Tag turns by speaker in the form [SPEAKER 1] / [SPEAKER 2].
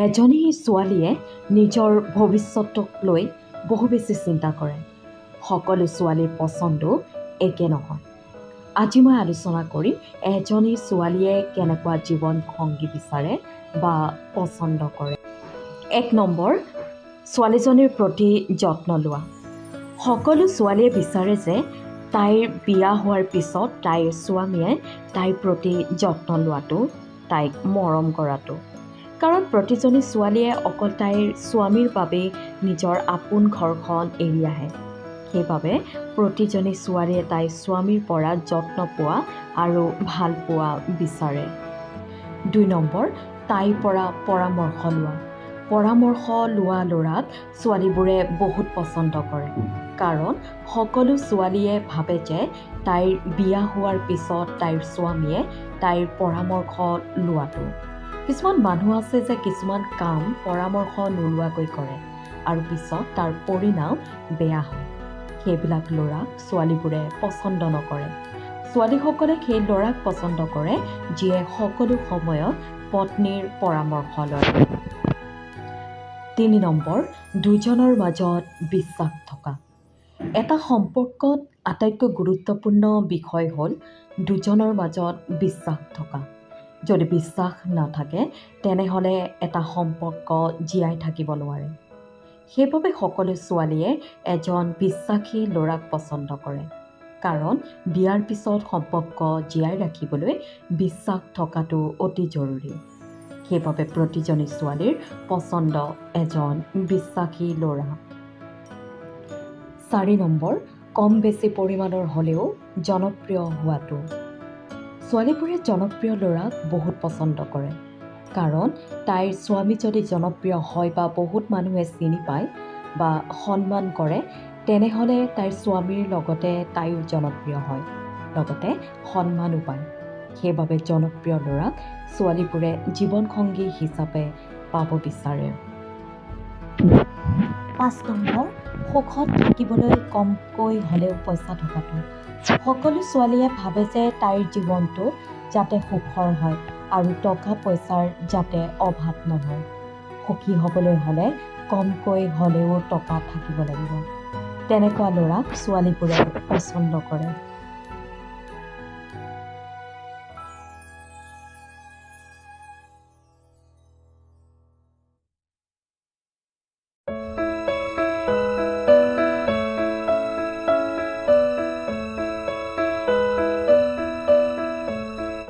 [SPEAKER 1] এজনী ছোৱালীয়ে নিজৰ ভৱিষ্যতক লৈ বহু বেছি চিন্তা কৰে। সকলো ছোৱালীৰ পচন্দো একে নহয়। আজি মই আলোচনা কৰিম এজনী ছোৱালীয়ে কেনেকুৱা জীৱন সংগী বিচাৰে বা পচন্দ কৰে। 1 নম্বৰ, ছোৱালীজনীৰ প্ৰতি যত্ন লোৱা। সকলো ছোৱালীয়ে বিচাৰে যে তাইৰ বিয়া হোৱাৰ পিছত তাইৰ স্বামীয়ে তাইৰ প্ৰতি যত্ন লোৱাটো, তাইক মৰম কৰাটো। কাৰণ প্ৰতিজনী ছোৱালীয়ে অকল তাইৰ স্বামীৰ বাবেই নিজৰ আপোন ঘৰখন এৰি আহে। সেইবাবে প্ৰতিজনী ছোৱালীয়ে তাইৰ স্বামীৰ পৰা যত্ন পোৱা আৰু ভাল পোৱা বিচাৰে। 2 নম্বৰ, তাইৰ পৰা পৰামৰ্শ লোৱা। পৰামৰ্শ লোৱা ল'ৰাক ছোৱালীবোৰে বহুত পচন্দ কৰে। কাৰণ সকলো ছোৱালীয়ে ভাবে যে তাইৰ বিয়া হোৱাৰ পিছত তাইৰ স্বামীয়ে তাইৰ পৰামৰ্শ লোৱাটো। কিছুমান মানুহ আছে যে কিছুমান কাম পৰামৰ্শ নোলোৱাকৈ কৰে আৰু পিছত তাৰ পৰিণাম বেয়া হয়। সেইবিলাক ল'ৰাক ছোৱালীবোৰে পচন্দ নকৰে। ছোৱালীসকলে সেই ল'ৰাক পচন্দ কৰে যিয়ে সকলো সময়ত পত্নীৰ পৰামৰ্শ লয়। 3 নম্বৰ, দুজনৰ মাজত বিশ্বাস থকা। এটা সম্পৰ্কত আটাইতকৈ গুৰুত্বপূৰ্ণ বিষয় হ'ল দুজনৰ মাজত বিশ্বাস থকা। যদি বিশ্বাস নাথাকে তেনেহ'লে এটা সম্পৰ্ক জীয়াই থাকিব নোৱাৰে। সেইবাবে সকলো ছোৱালীয়ে এজন বিশ্বাসী ল'ৰাক পচন্দ কৰে। কাৰণ বিয়াৰ পিছত সম্পৰ্ক জীয়াই ৰাখিবলৈ বিশ্বাস থকাটো অতি জৰুৰী। সেইবাবে প্ৰতিজনী ছোৱালীৰ পচন্দ এজন বিশ্বাসী ল'ৰা। 4 নম্বৰ, কম বেছি পৰিমাণৰ হ'লেও জনপ্ৰিয় হোৱাটো। ছোৱালীবোৰে জনপ্ৰিয় ল'ৰাক বহুত পচন্দ কৰে। কাৰণ তাইৰ স্বামী যদি জনপ্ৰিয় হয় বা বহুত মানুহে চিনি পায় বা সন্মান কৰে, তেনেহ'লে তাইৰ স্বামীৰ লগতে তাইও জনপ্ৰিয় হয়, লগতে সন্মানো পায়। সেইবাবে জনপ্ৰিয় ল'ৰাক ছোৱালীবোৰে জীৱনসংগী হিচাপে পাব বিচাৰে। 5 নম্বৰ, সুখত থাকিবলৈ কমকৈ হ'লেও পইচা থকাটো। সকলো ছোৱালীয়ে ভাবে যে তাইৰ জীৱনটো যাতে সুখৰ হয় আৰু টকা পইচাৰ যাতে অভাৱ নহয়। সুখী হ'বলৈ হ'লে কমকৈ হ'লেও টকা থাকিব লাগিব। তেনেকুৱা ল'ৰাক ছোৱালীবোৰে পচন্দ কৰে।